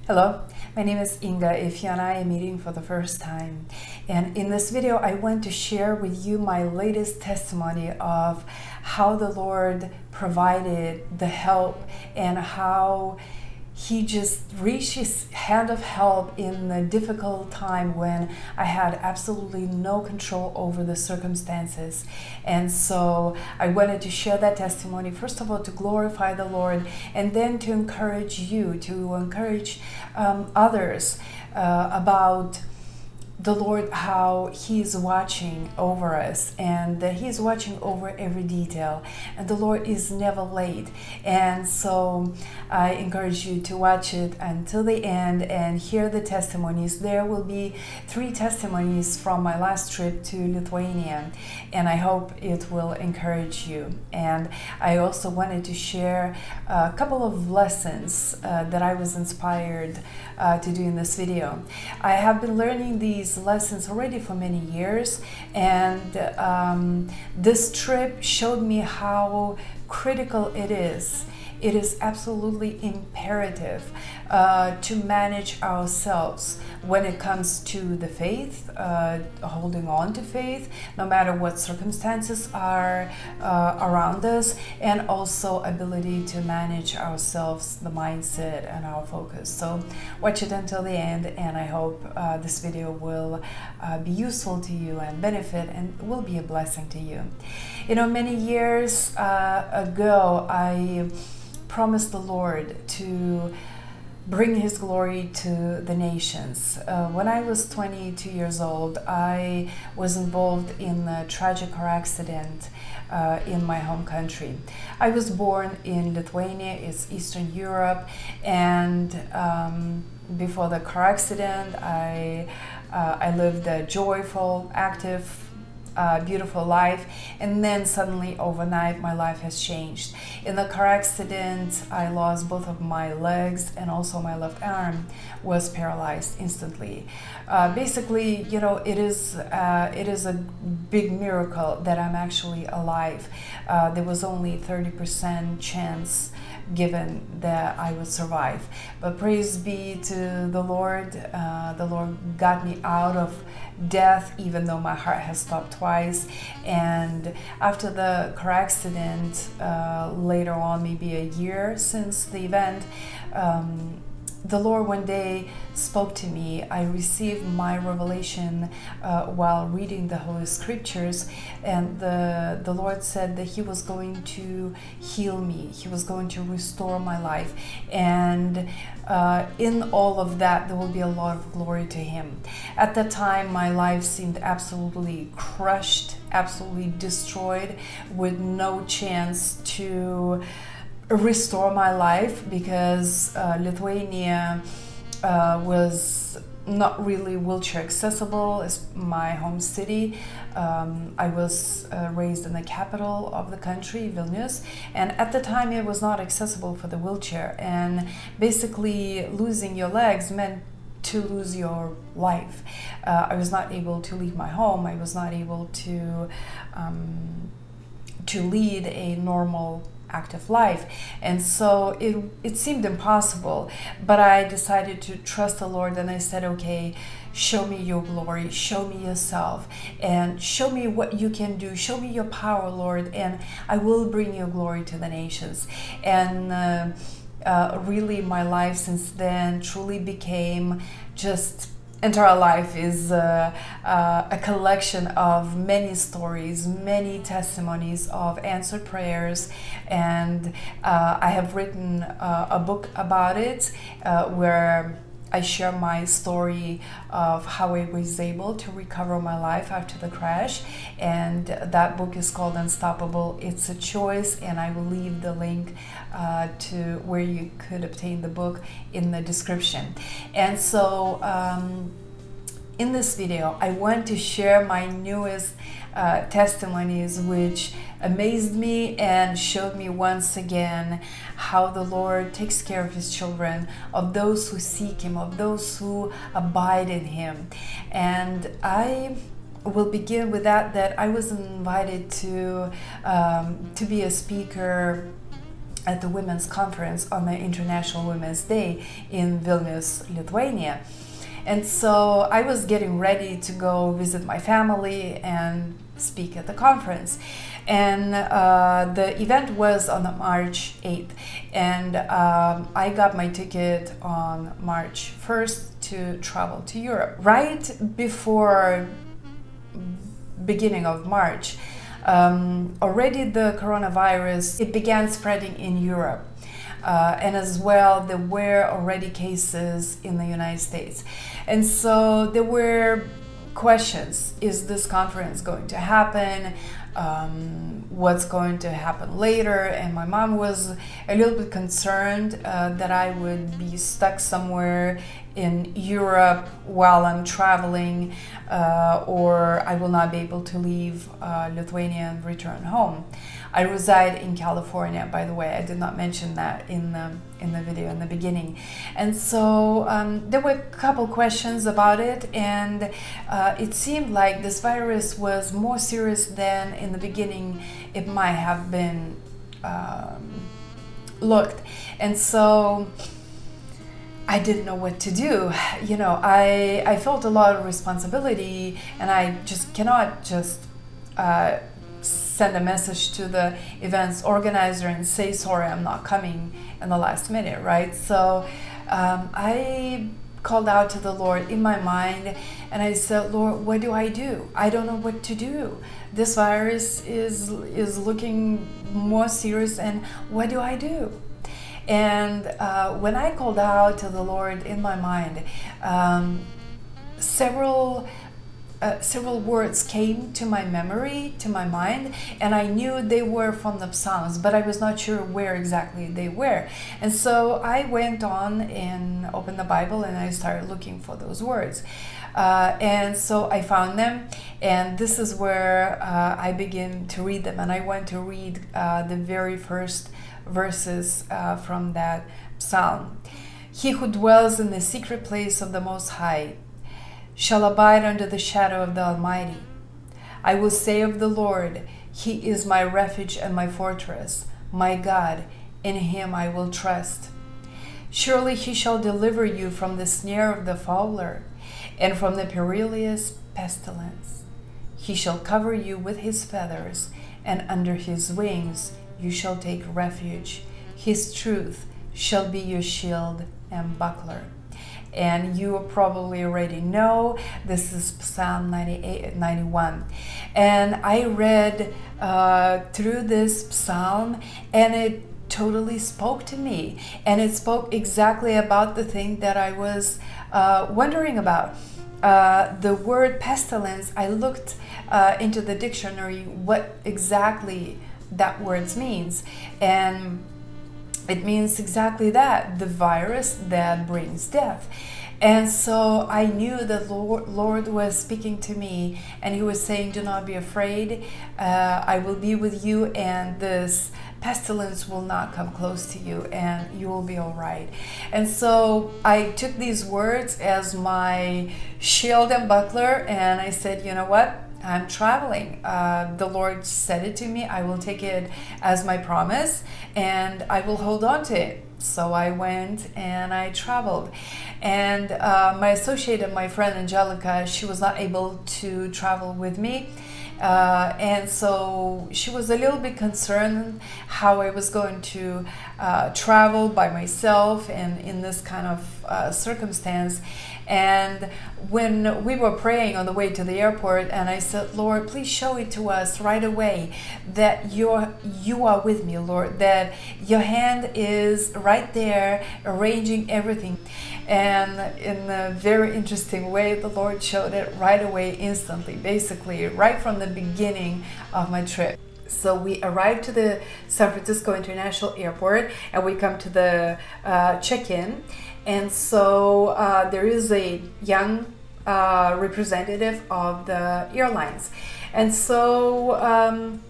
Hello, my name is Inga if you and I are meeting for the first time. And in this video, I want to share with you my latest testimony of how the Lord provided the help and how He just reached His hand of help in a difficult time when I had absolutely no control over the circumstances. And so I wanted to share that testimony, first of all, to glorify the Lord, and then to encourage you, to encourage others about the Lord, how He's watching over us, and that He's watching over every detail, and the Lord is never late. And so I encourage you to watch it until the end and hear the testimonies. There will be 3 testimonies from my last trip to Lithuania, and I hope it will encourage you. And I also wanted to share a couple of lessons that I was inspired to do in this video. I have been learning these lessons already for many years, and this trip showed me how critical it is. It is absolutely imperative to manage ourselves when it comes to the faith, holding on to faith, no matter what circumstances are around us, and also ability to manage ourselves, the mindset, and our focus. So watch it until the end, and I hope this video will be useful to you and benefit and will be a blessing to you. You know, many years ago, I promised the Lord to bring His glory to the nations. When I was 22 years old, I was involved in a tragic car accident in my home country. I was born in Lithuania, it's Eastern Europe, and before the car accident, I lived a joyful, active, beautiful life, and then suddenly overnight my life has changed. In the car accident, I lost both of my legs, and also my left arm was paralyzed instantly. Basically, you know, it is a big miracle that I'm actually alive. There was only 30% chance given that I would survive, but praise be to the Lord. The Lord got me out of death, even though my heart has stopped twice. And after the car accident, later on, maybe a year since the event, the Lord one day spoke to me. I received my revelation while reading the Holy Scriptures, and the Lord said that He was going to heal me. He was going to restore my life, and in all of that, there will be a lot of glory to Him. At that time, my life seemed absolutely crushed, absolutely destroyed, with no chance to restore my life, because Lithuania was not really wheelchair accessible as my home city. I was raised in the capital of the country, Vilnius, and at the time it was not accessible for the wheelchair, and basically losing your legs meant to lose your life. I was not able to leave my home. I was not able to lead a normal active life, and so it seemed impossible. But I decided to trust the Lord, and I said, okay, show me your glory, show me yourself, and show me what you can do, show me your power, Lord, and I will bring your glory to the nations. And really my life since then truly became just entire life is a collection of many stories, many testimonies of answered prayers, and I have written a book about it where I share my story of how I was able to recover my life after the crash, and that book is called Unstoppable. It's a choice, and I will leave the link to where you could obtain the book in the description. And so in this video, I want to share my newest testimonies, which amazed me and showed me once again how the Lord takes care of His children, of those who seek Him, of those who abide in Him. And I will begin with that I was invited to be a speaker at the Women's Conference on the International Women's Day in Vilnius, Lithuania. And so I was getting ready to go visit my family and speak at the conference. And the event was on March 8th. And I got my ticket on March 1st to travel to Europe. Right before beginning of March, already the coronavirus, it began spreading in Europe. And as well, there were already cases in the United States. And so there were questions. Is this conference going to happen? What's going to happen later? And my mom was a little bit concerned that I would be stuck somewhere in Europe while I'm traveling, or I will not be able to leave Lithuania and return home. I reside in California, by the way. I did not mention that in the video in the beginning. And so there were a couple questions about it, and it seemed like this virus was more serious than in the beginning it might have been looked. And so I didn't know what to do. You know, I felt a lot of responsibility, and I just cannot just send a message to the event's organizer and say, sorry, I'm not coming in the last minute, right? So I called out to the Lord in my mind, and I said, Lord, what do? I don't know what to do. This virus is looking more serious, and what do I do? And when I called out to the Lord in my mind, several words came to my memory, to my mind, and I knew they were from the Psalms, but I was not sure where exactly they were. And so I went on and opened the Bible, and I started looking for those words. And so I found them, and this is where I began to read them. And I want to read the very first verses from that psalm. He who dwells in the secret place of the Most High shall abide under the shadow of the Almighty. I will say of the Lord, He is my refuge and my fortress, my God, in Him I will trust. Surely He shall deliver you from the snare of the fowler and from the perilous pestilence. He shall cover you with His feathers, and under His wings you shall take refuge. His truth shall be your shield and buckler. And you probably already know this is Psalm 91. And I read through this psalm, and it totally spoke to me. And it spoke exactly about the thing that I was wondering about. The word pestilence, I looked into the dictionary what exactly that word means. And it means exactly that, the virus that brings death. And so I knew that the Lord was speaking to me, and He was saying, do not be afraid, I will be with you, and this pestilence will not come close to you, and you will be all right. And so I took these words as my shield and buckler, and I said, you know what? I'm traveling. The Lord said it to me. I will take it as my promise, and I will hold on to it. So I went and I traveled. And my associate and my friend Angelica, she was not able to travel with me. And so she was a little bit concerned how I was going to travel by myself and in this kind of circumstance. And when we were praying on the way to the airport, and I said, Lord, please show it to us right away that you are with me, Lord, that your hand is right there arranging everything. And in a very interesting way, the Lord showed it right away, instantly, basically right from the beginning of my trip. So we arrived to the San Francisco International Airport, and we come to the check-in. And so there is a young representative of the airlines. And so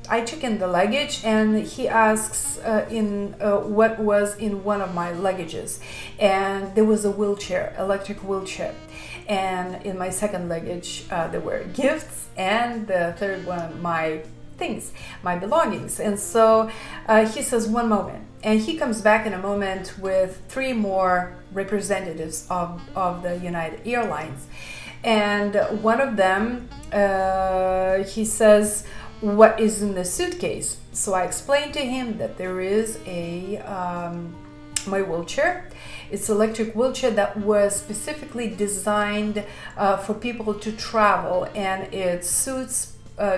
I check in the luggage, and he asks what was in one of my luggages. And there was a wheelchair, electric wheelchair. And in my second luggage, there were gifts, and the third one, my things, my belongings. And so he says, one moment. And he comes back in a moment with 3 more representatives of the United Airlines. And one of them, he says, "What is in the suitcase?" So I explained to him that there is my wheelchair. It's an electric wheelchair that was specifically designed for people to travel, and it suits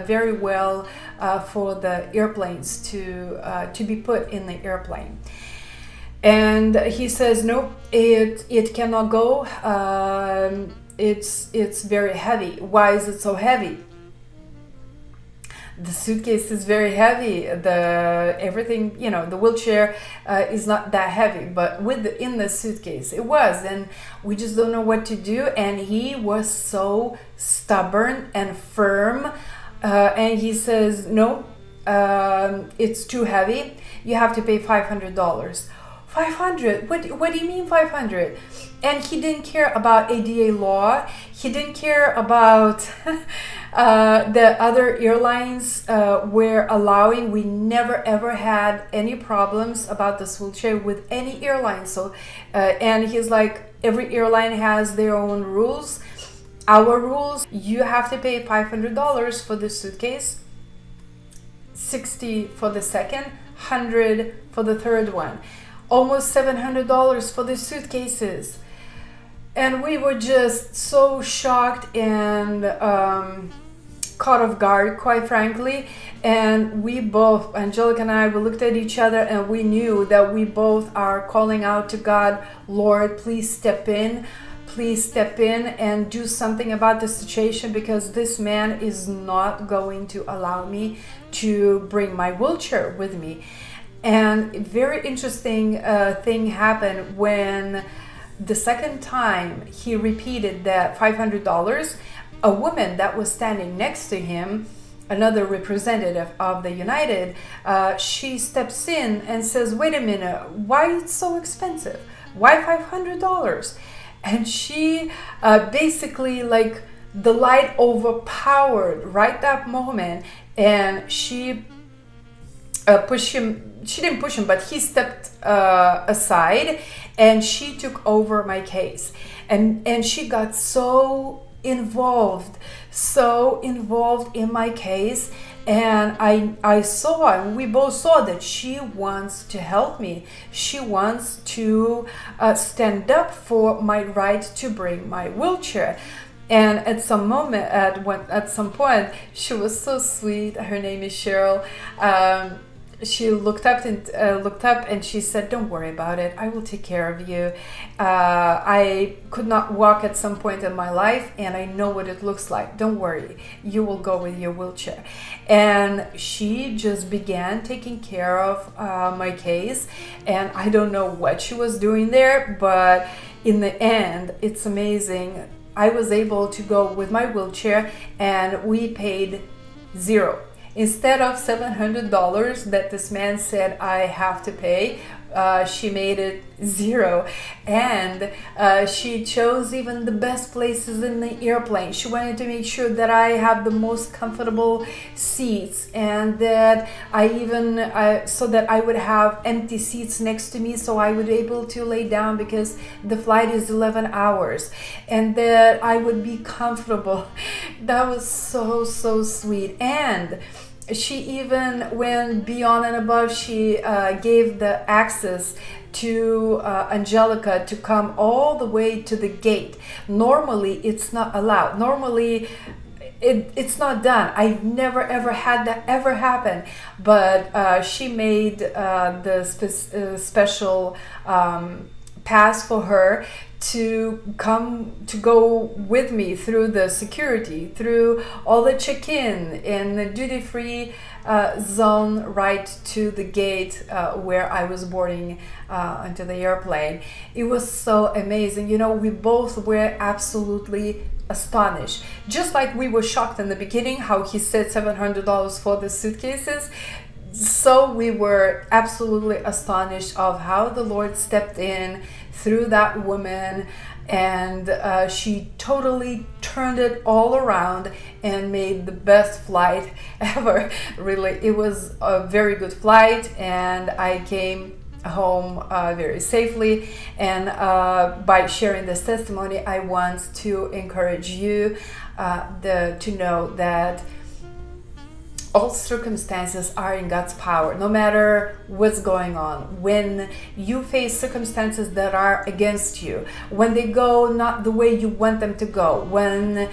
very well for the airplanes to be put in the airplane. And he says, "No, it cannot go. It's very heavy." "Why is it so heavy?" "The suitcase is very heavy. Everything, the wheelchair is not that heavy, but in the suitcase it was, and we just don't know what to do." And he was so stubborn and firm, and he says, "No, it's too heavy. You have to pay $500. $500? What do you mean 500? And he didn't care about ADA law. He didn't care about the other airlines were allowing. We never ever had any problems about this wheelchair with any airline. So, and he's like, every airline has their own rules. Our rules, you have to pay $500 for the suitcase, $60 for the second, $100 for the third one. Almost $700 for the suitcases." And we were just so shocked and caught off guard, quite frankly. And we both, Angelica and I, we looked at each other and we knew that we both are calling out to God, "Lord, please step in. Please step in and do something about the situation, because this man is not going to allow me to bring my wheelchair with me." And a very interesting thing happened when the second time he repeated that $500. A woman that was standing next to him, another representative of the United, she steps in and says, "Wait a minute, why is it so expensive? Why $500? And she basically, like, the light overpowered right that moment, and she pushed him. She didn't push him, but he stepped aside, and she took over my case. And she got so involved in my case. And I saw, and we both saw, that she wants to help me. She wants to stand up for my right to bring my wheelchair. And at some point, she was so sweet. Her name is Cheryl. She looked up and she said, "Don't worry about it. I will take care of you. I could not walk at some point in my life, and I know what it looks like. Don't worry. You will go with your wheelchair." And she just began taking care of my case. And I don't know what she was doing there, but in the end, it's amazing. I was able to go with my wheelchair, and we paid $0. Instead of $700 that this man said I have to pay, she made it $0. And she chose even the best places in the airplane. She wanted to make sure that I have the most comfortable seats, and that so that I would have empty seats next to me, so I would be able to lay down, because the flight is 11 hours, and that I would be comfortable. That was so sweet. And she even went beyond and above. She gave the access to Angelica to come all the way to the gate. Normally, it's not allowed. Normally, it's not done. I've never ever had that ever happen. But she made the special pass for her to go with me through the security, through all the check-in and the duty-free zone, right to the gate where I was boarding onto the airplane. It was so amazing. We both were absolutely astonished. Just like we were shocked in the beginning how he said $700 for the suitcases, so we were absolutely astonished of how the Lord stepped in through that woman, and she totally turned it all around and made the best flight ever. Really, it was a very good flight, and I came home very safely. And by sharing this testimony, I want to encourage you to know that all circumstances are in God's power, no matter what's going on. When you face circumstances that are against you, when they go not the way you want them to go, when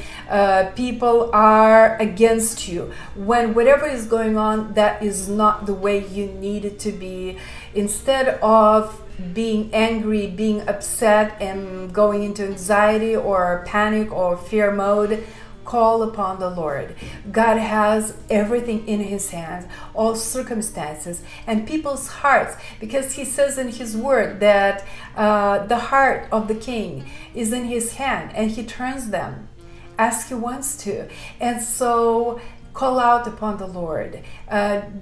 people are against you, when whatever is going on that is not the way you need it to be, instead of being angry, being upset, and going into anxiety or panic or fear mode, call upon the Lord. God has everything in His hands, all circumstances and people's hearts, because He says in His word that the heart of the king is in His hand and He turns them as He wants to. And so call out upon the Lord.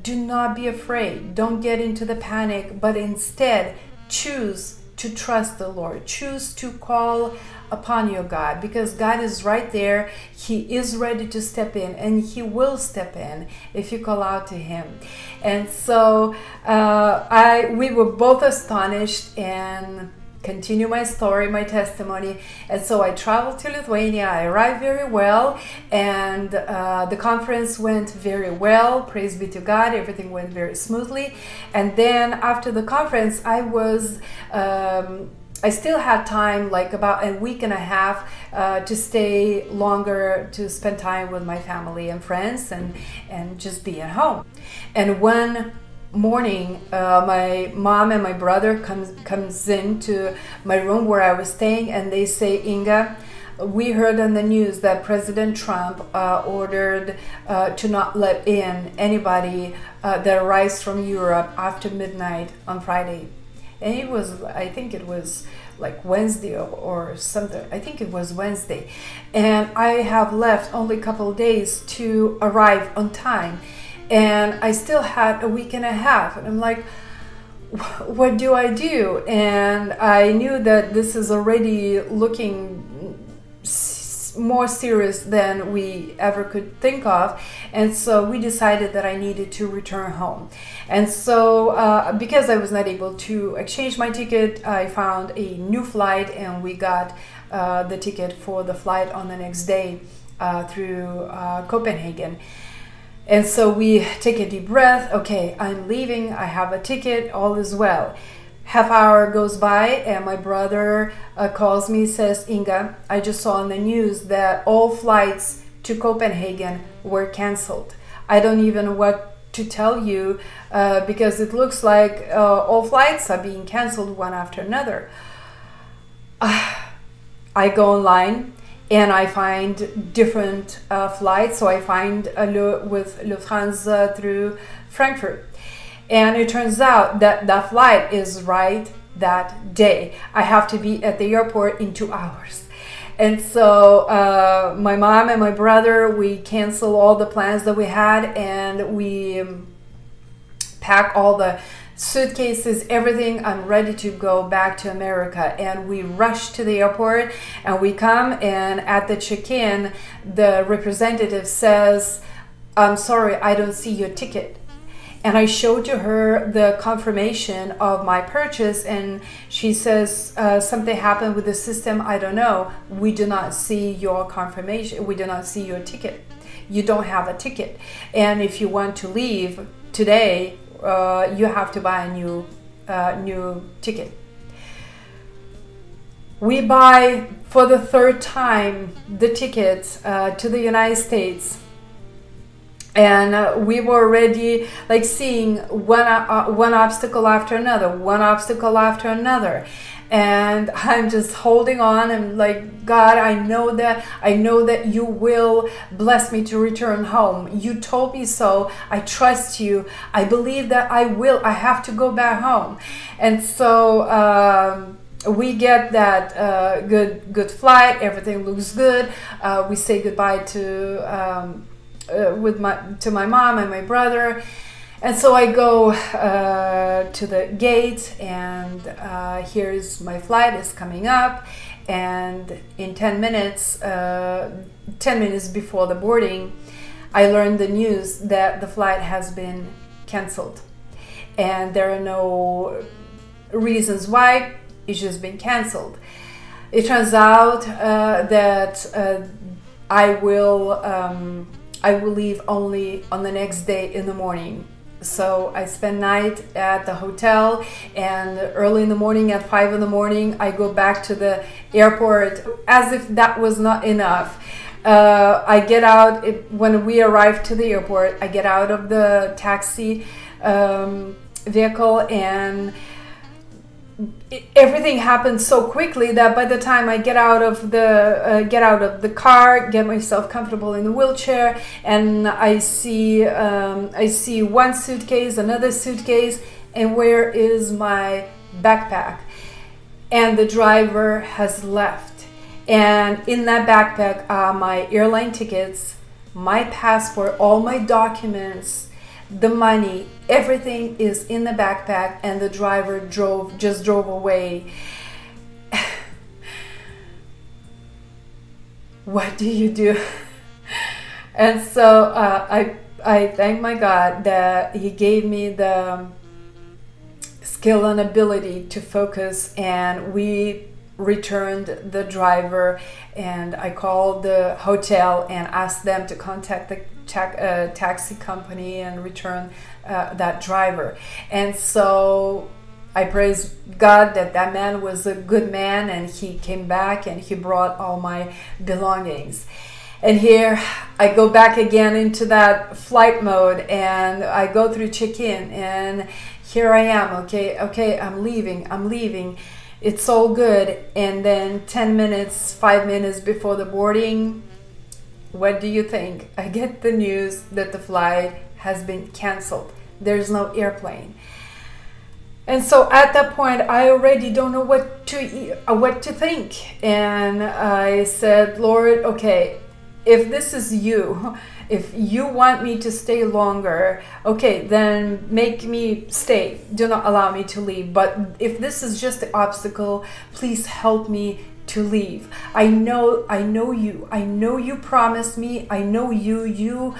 Do not be afraid. Don't get into the panic, but instead choose to trust the Lord. Choose to call upon your God, because God is right there. He is ready to step in, and He will step in if you call out to Him. And so we were both astonished, and continue my story, my testimony. And so I traveled to Lithuania. I arrived very well, and the conference went very well. Praise be to God. Everything went very smoothly. And then after the conference, I still had time, like about a week and a half, to stay longer, to spend time with my family and friends, and just be at home. And one morning, my mom and my brother comes into my room where I was staying, and they say, Inga, we heard on the news that President Trump ordered to not let in anybody that arrives from Europe after midnight on Friday. And I think it was like Wednesday or something. I think it was Wednesday. And I have left only a couple of days to arrive on time. And I still had a week and a half. And I'm like, what do I do? And I knew that this is already looking more serious than we ever could think of. And so we decided that I needed to return home. And so because I was not able to exchange my ticket, I found a new flight, and we got the ticket for the flight on the next day through Copenhagen. And so we take a deep breath. Okay, I'm leaving. I have a ticket. All is well. Half hour goes by, and my brother calls me, says, Inga, I just saw on the news that all flights to Copenhagen were canceled. I don't even know what to tell you because it looks like all flights are being canceled one after another. I go online and I find different flights. So I find with Lufthansa through Frankfurt. And it turns out that that flight is right that day. I have to be at the airport in 2 hours. And so my mom and my brother, we cancel all the plans that we had, and we pack all the suitcases, everything. I'm ready to go back to America. And we rush to the airport, and we come, and at the check-in, the representative says, I'm sorry, I don't see your ticket. And I showed to her the confirmation of my purchase, and she says, something happened with the system, I don't know. We do not see your confirmation. We do not see your ticket. You don't have a ticket. And if you want to leave today, you have to buy a new ticket. We buy for the third time the tickets to the United States. And we were already like seeing one obstacle after another, and I'm just holding on and like, God, I know that you will bless me to return home. You told me so. I trust you. I believe that I will. I have to go back home. And so we get that good flight. Everything looks good. We say goodbye to my mom and my brother, and so I go to the gate, and here's my flight is coming up, and in 10 minutes before the boarding, I learned the news that the flight has been canceled, and there are no reasons why. It's just been canceled. It turns out that I will leave only on the next day in the morning. So I spend night at the hotel, and early in the morning at 5 in the morning I go back to the airport. As if that was not enough, I get out, when we arrive to the airport, I get out of the taxi vehicle, and everything happened so quickly that by the time I get out of the car, get myself comfortable in the wheelchair, and I see one suitcase, another suitcase, and where is my backpack? And the driver has left. And in that backpack are my airline tickets, my passport, all my documents, the money, everything is in the backpack, and the driver just drove away. What do you do? And so I thank my God that He gave me the skill and ability to focus, and we returned the driver, and I called the hotel and asked them to contact the taxi company and return that driver. And so I praise God that that man was a good man, and he came back and he brought all my belongings. And here I go back again into that flight mode, and I go through check-in, and here I am. Okay, I'm leaving. It's all good. And then 5 minutes before the boarding, what do you think? I get the news that the flight has been canceled. There's no airplane. And so at that point, I already don't know what to think. And I said, Lord, okay, if this is you, if you want me to stay longer, okay, then make me stay. Do not allow me to leave. But if this is just the obstacle, please help me to leave. I know you. I know you promised me. I know you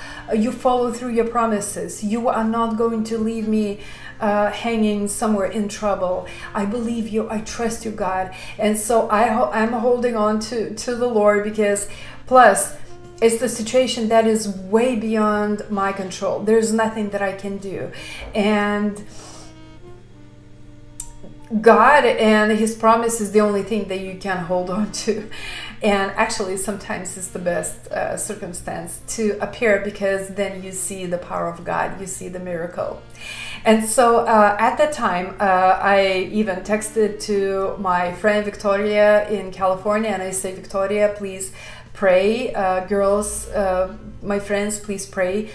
follow through your promises. You are not going to leave me hanging somewhere in trouble. I believe you. I trust you, God. And so I'm holding on to the Lord, because plus it's the situation that is way beyond my control. There's nothing that I can do. And God and His promise is the only thing that you can hold on to. And actually sometimes it's the best circumstance to appear, because then you see the power of God, you see the miracle. And so at that time I even texted to my friend Victoria in California, and I say, Victoria, please pray, girls, my friends, please pray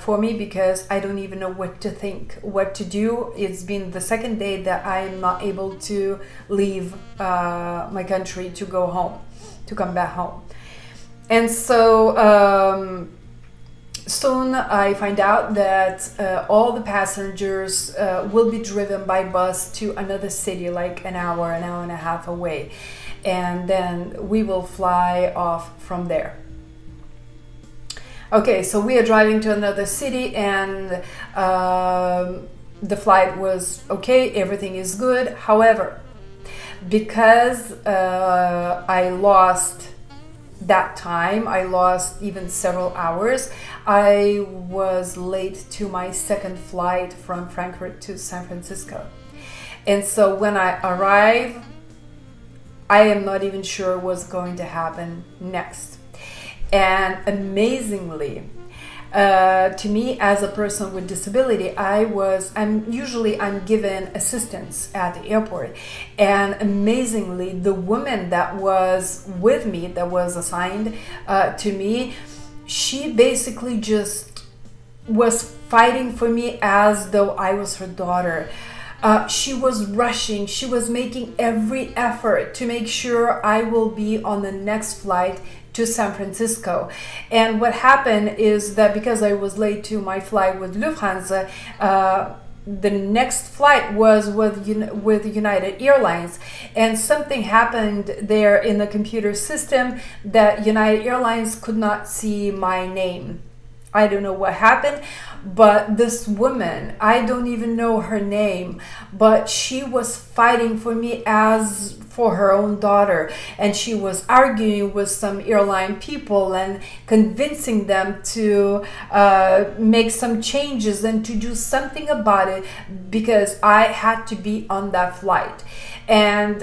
for me, because I don't even know what to think, what to do. It's been the second day that I am not able to leave my country to go home, to come back home. And so soon I find out that all the passengers will be driven by bus to another city, like an hour and a half away. And then we will fly off from there. Okay, so we are driving to another city, and the flight was okay, everything is good. However, because I lost that time, I lost even several hours, I was late to my second flight from Frankfurt to San Francisco. And so when I arrive, I am not even sure what's going to happen next. And amazingly, to me, as a person with disability, I'm given assistance at the airport. And amazingly, the woman that was with me, that was assigned to me, she basically just was fighting for me as though I was her daughter. She was rushing, she was making every effort to make sure I will be on the next flight to San Francisco. And what happened is that because I was late to my flight with Lufthansa, the next flight was with United Airlines, and something happened there in the computer system that United Airlines could not see my name I don't know what happened, but this woman, I don't even know her name, but she was fighting for me as for her own daughter, and she was arguing with some airline people and convincing them to make some changes and to do something about it, because I had to be on that flight. And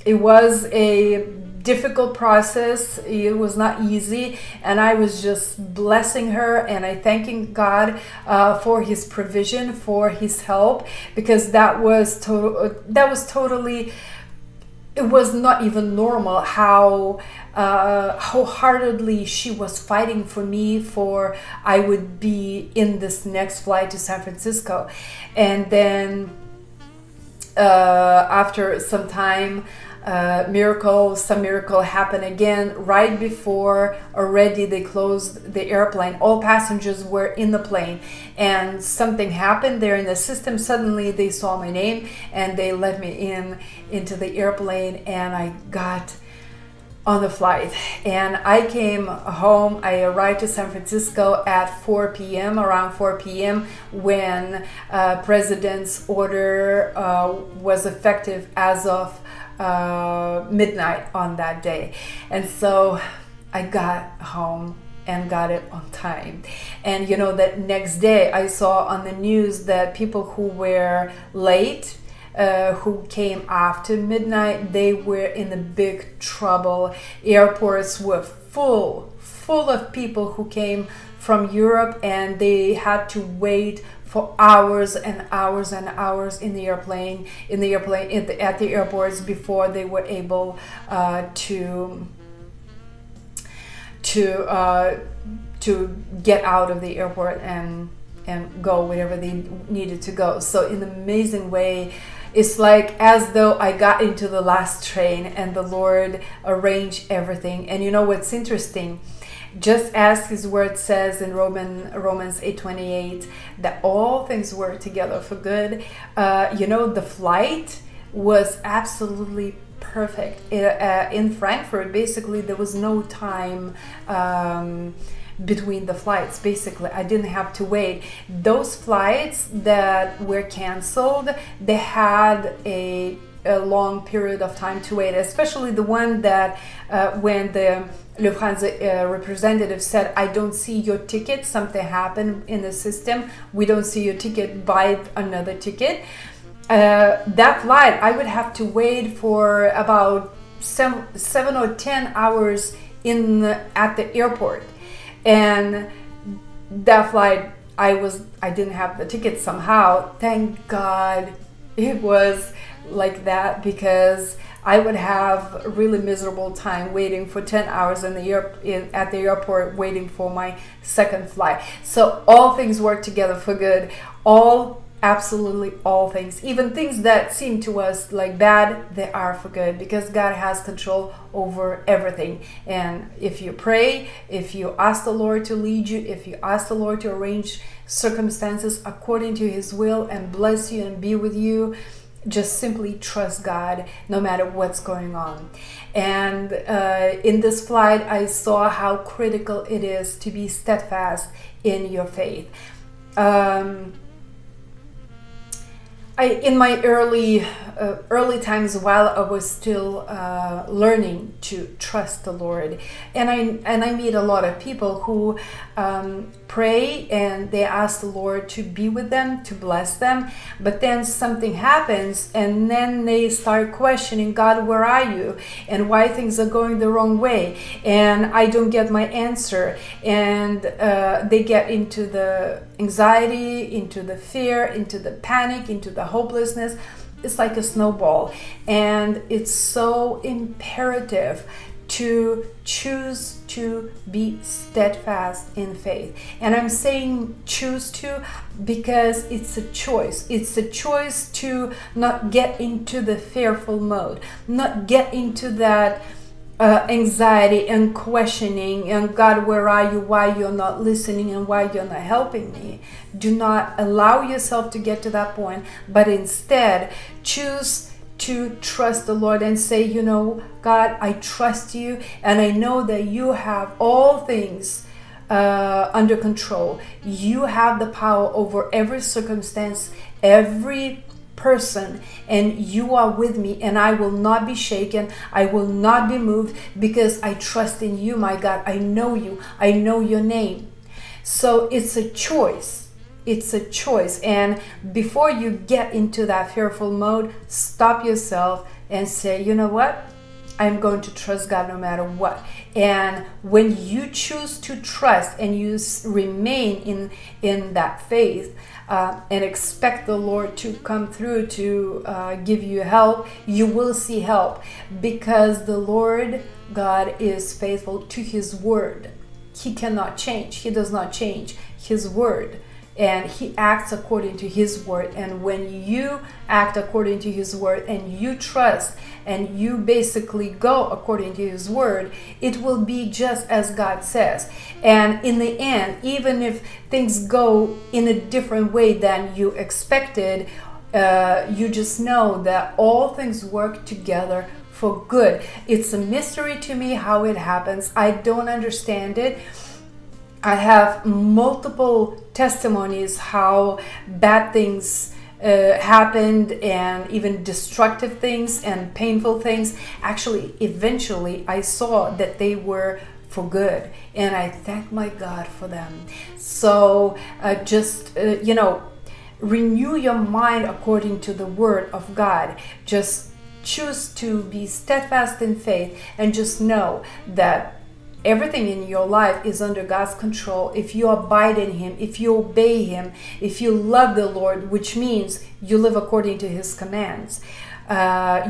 it was a difficult process. It was not easy, and I was just blessing her, and I thanking God for His provision, for His help, because that was totally. It was not even normal how wholeheartedly she was fighting for me, for I would be in this next flight to San Francisco. And then after some time, some miracle happened again. Right before already they closed the airplane, all passengers were in the plane, and something happened there in the system. Suddenly they saw my name and they let me into the airplane, and I got on the flight, and I came home. I arrived to San Francisco at 4 p.m. around 4 p.m. when President's order was effective as of midnight on that day. And so I got home and got it on time. And that next day I saw on the news that people who were late, who came after midnight, they were in a big trouble. Airports were full of people who came from Europe, and they had to wait for hours and hours and hours at the airports before they were able to get out of the airport and go wherever they needed to go. So in an amazing way, it's like as though I got into the last train and the Lord arranged everything. And what's interesting? Just as His word says in Romans 8:28 that all things work together for good, the flight was absolutely perfect. In Frankfurt, basically, there was no time between the flights. Basically, I didn't have to wait. Those flights that were canceled, they had a long period of time to wait, especially the one that when the Lufthansa representative said, I don't see your ticket, something happened in the system, we don't see your ticket, buy another ticket. That flight, I would have to wait for about 7 or 10 hours at the airport. And that flight, I didn't have the ticket somehow. Thank God it was like that, because I would have a really miserable time waiting for 10 hours at the airport waiting for my second flight. So all things work together for good. Absolutely all things, even things that seem to us like bad, they are for good, because God has control over everything. And if you pray, if you ask the Lord to lead you, if you ask the Lord to arrange circumstances according to His will and bless you and be with you, just simply trust God no matter what's going on. And in this flight, I saw how critical it is to be steadfast in your faith. In my early times, while I was still learning to trust the Lord, and I meet a lot of people who pray and they ask the Lord to be with them, to bless them, but then something happens and then they start questioning, God, where are you? And why things are going the wrong way? And I don't get my answer. And they get into the anxiety, into the fear, into the panic, into the hopelessness. It's like a snowball. And it's so imperative to choose to be steadfast in faith. And I'm saying choose to because it's a choice. It's a choice to not get into the fearful mode, not get into that anxiety and questioning, and God, where are you? Why you're not listening and why you're not helping me? Do not allow yourself to get to that point, but instead choose to trust the Lord and say, you know, God, I trust you, and I know that you have all things under control. You have the power over every circumstance, every person, and you are with me, and I will not be shaken. I will not be moved, because I trust in you, my God. I know you. I know your name. So it's a choice. It's a choice. And before you get into that fearful mode, stop yourself and say, you know what? I'm going to trust God no matter what. And when you choose to trust and you remain in that faith, and expect the Lord to come through to give you help, you will see help, because the Lord God is faithful to His word. He cannot change. He does not change His word, and He acts according to His word. And when you act according to His word and you trust and you basically go according to His word, it will be just as God says. And in the end, even if things go in a different way than you expected, you just know that all things work together for good. It's a mystery to me how it happens. I don't understand it. I have multiple testimonies how bad things happened, and even destructive things and painful things. Actually, eventually I saw that they were for good, and I thank my God for them. So renew your mind according to the word of God. Just choose to be steadfast in faith, and just know that everything in your life is under God's control. If you abide in Him, if you obey Him, if you love the Lord, which means you live according to His commands,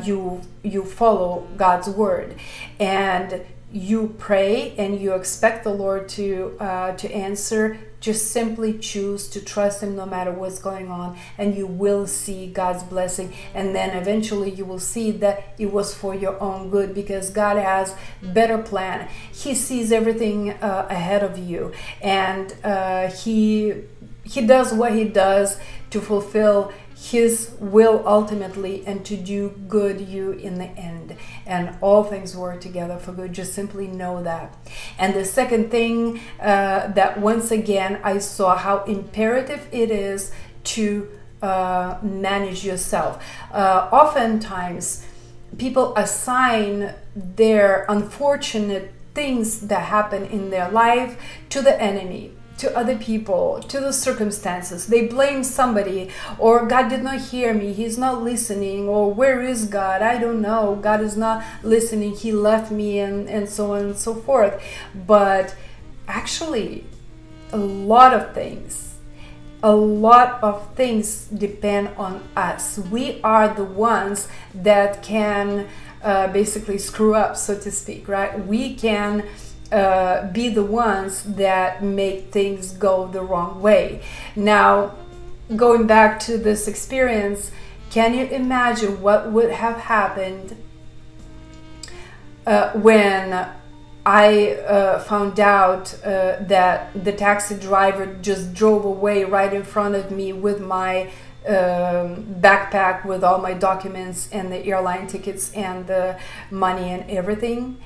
you follow God's word, and you pray and you expect the Lord to answer. Just simply choose to trust Him no matter what's going on, and you will see God's blessing. And then eventually you will see that it was for your own good, because God has better plan. He sees everything ahead of you, and He does what He does to fulfill His will ultimately, and to do good you in the end. And all things work together for good. Just simply know that. And the second thing, that once again I saw how imperative it is to manage yourself. Oftentimes people assign their unfortunate things that happen in their life to the enemy, to other people, to the circumstances. They blame somebody, or God did not hear me, He's not listening, or where is God? I don't know, God is not listening, He left me, and so on and so forth. But actually, a lot of things depend on us. We are the ones that can basically screw up, so to speak, right? We can be the ones that make things go the wrong way. Now, going back to this experience, can you imagine what would have happened when I found out that the taxi driver just drove away right in front of me with my backpack with all my documents and the airline tickets and the money and everything?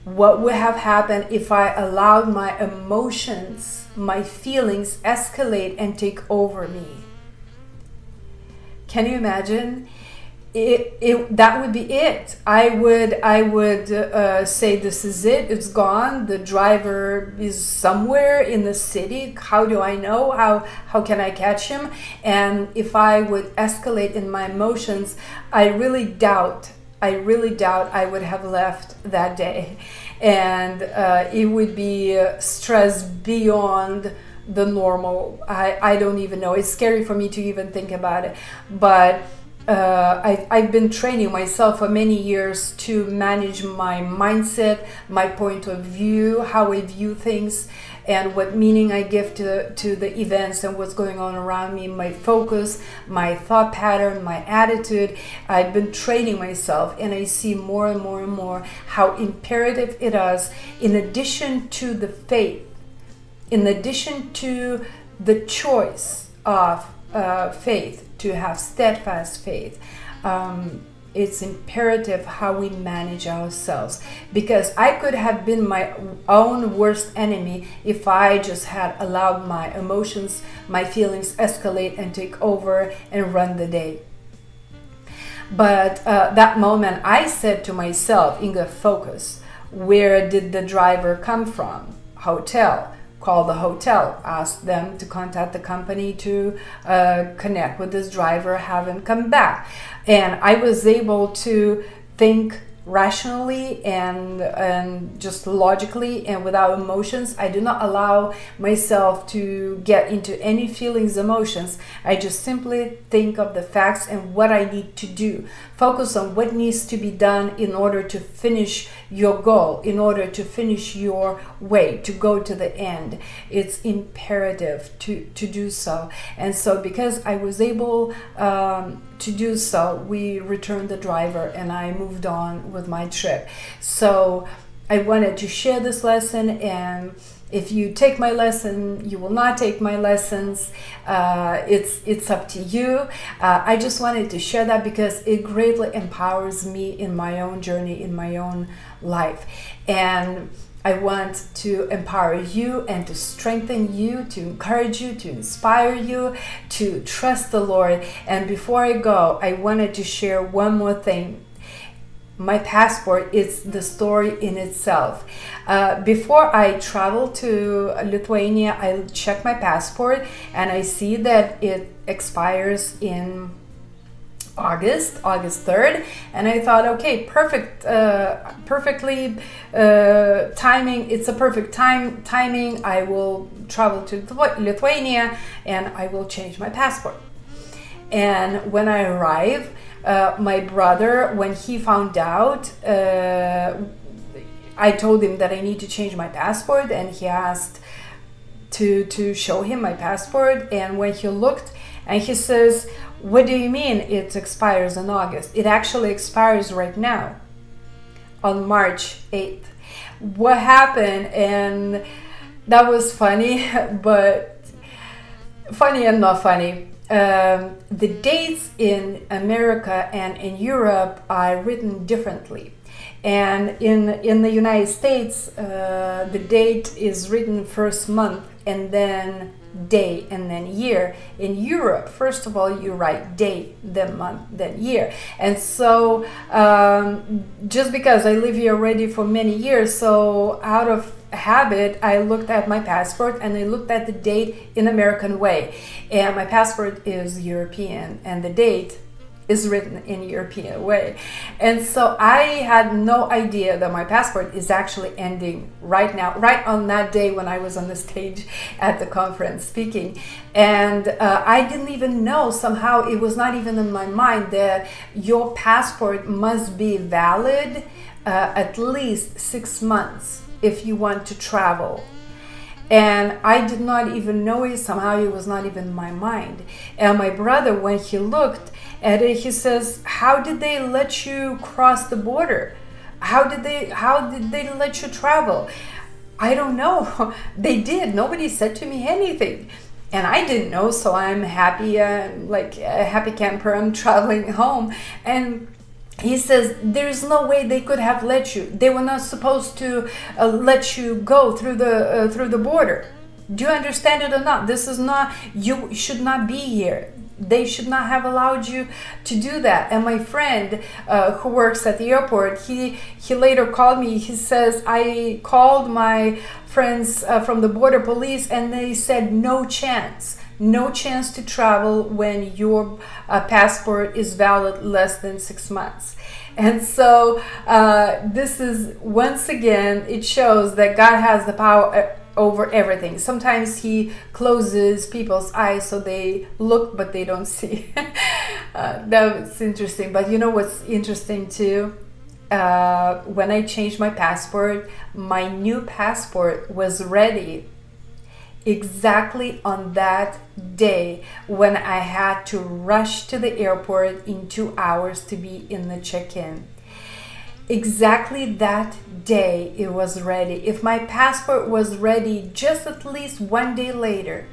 What would have happened if I allowed my emotions, my feelings escalate and take over me? Can you imagine? That would be it. I would say, this is it, it's gone. The driver is somewhere in the city. How do I know? How can I catch him? And if I would escalate in my emotions, I really doubt I would have left that day. And it would be stress beyond the normal. I don't even know. It's scary for me to even think about it. But I've been training myself for many years to manage my mindset, my point of view, how I view things, and what meaning I give to the events and what's going on around me, my focus, my thought pattern, my attitude. I've been training myself, and I see more and more and more how imperative it is, in addition to the faith, in addition to the choice of faith, to have steadfast faith. it's imperative how we manage ourselves, because I could have been my own worst enemy if I just had allowed my emotions, my feelings escalate and take over and run the day. But that moment I said to myself, Inga, focus. Where did the driver come from? Hotel. Call the hotel, ask them to contact the company to connect with this driver, have him come back. And I was able to think rationally and just logically and without emotions. I do not allow myself to get into any feelings, emotions. I just simply think of the facts and what I need to do. Focus on what needs to be done in order to finish your goal, in order to finish your way, to go to the end. It's imperative to do so. And so because I was able to do so, we returned the driver and I moved on with my trip. So I wanted to share this lesson, and if you take my lesson, you will not take my lessons. It's up to you. I just wanted to share that because it greatly empowers me in my own journey, in my own life. And I want to empower you and to strengthen you, to encourage you, to inspire you, to trust the Lord. And before I go, I wanted to share one more thing. My passport is the story in itself. Before I travel to Lithuania, I check my passport and I see that it expires in August 3rd, and I thought, okay, perfectly timing. It's a perfect timing. I will travel to Lithuania and I will change my passport. And when I arrive, my brother, when he found out, I told him that I need to change my passport, and he asked to show him my passport. And when he looked, and he says, "What do you mean it expires in August? It actually expires right now, on March 8th. What happened? And that was funny, but funny and not funny. The dates in America and in Europe are written differently. And in the United States, the date is written first month and then day and then year. In Europe, first of all, you write day, then month, then year. And so just because I live here already for many years, so out of habit, I looked at my passport and I looked at the date in American way. And my passport is European and the date is written in European way. And so I had no idea that my passport is actually ending right now, right on that day when I was on the stage at the conference speaking. And I didn't even know, somehow it was not even in my mind, that your passport must be valid at least 6 months if you want to travel. And I did not even know it, somehow it was not even in my mind. And my brother, when he looked at it, he says, "How did they let you cross the border? How did they let you travel?" I don't know. They did. Nobody said to me anything. And I didn't know, so I'm happy, like a happy camper, I'm traveling home. And he says, "There's no way they could have let you. They were not supposed to let you go through the border. Do you understand it or not? This is not, you should not be here. They should not have allowed you to do that." And my friend who works at the airport, he later called me. He says, "I called my friends from the border police and they said no chance to travel when your passport is valid less than 6 months." And so this is, once again, it shows that God has the power over everything. Sometimes he closes people's eyes so they look but they don't see. That was interesting. But you know what's interesting too? When I changed my passport, my new passport was ready exactly on that day when I had to rush to the airport in 2 hours to be in the check-in. Exactly that day it was ready. If my passport was ready just at least 1 day later,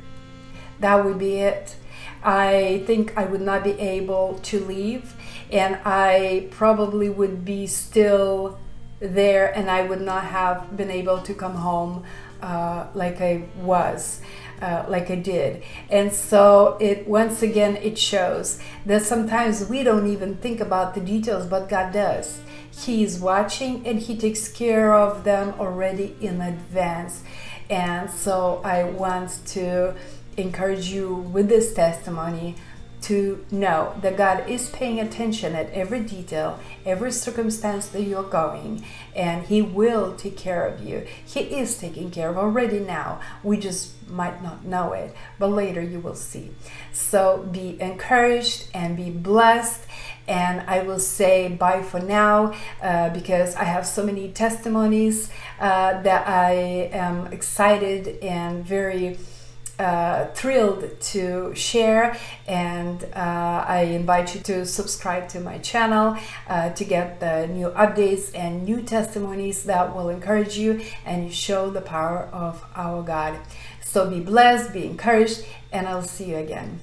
that would be it. I think I would not be able to leave. and I probably would be still there, and I would not have been able to come home like I was, like I did. And so it, once again, it shows that sometimes we don't even think about the details, but God does. He is watching, and He takes care of them already in advance. And so I want to encourage you with this testimony to know that God is paying attention at every detail, every circumstance that you're going, and He will take care of you. He is taking care of already now. We just might not know it, but later you will see. So be encouraged and be blessed. And I will say bye for now, because I have so many testimonies that I am excited and very thrilled to share, and I invite you to subscribe to my channel to get the new updates and new testimonies that will encourage you and show the power of our God. So be blessed, be encouraged, and I'll see you again.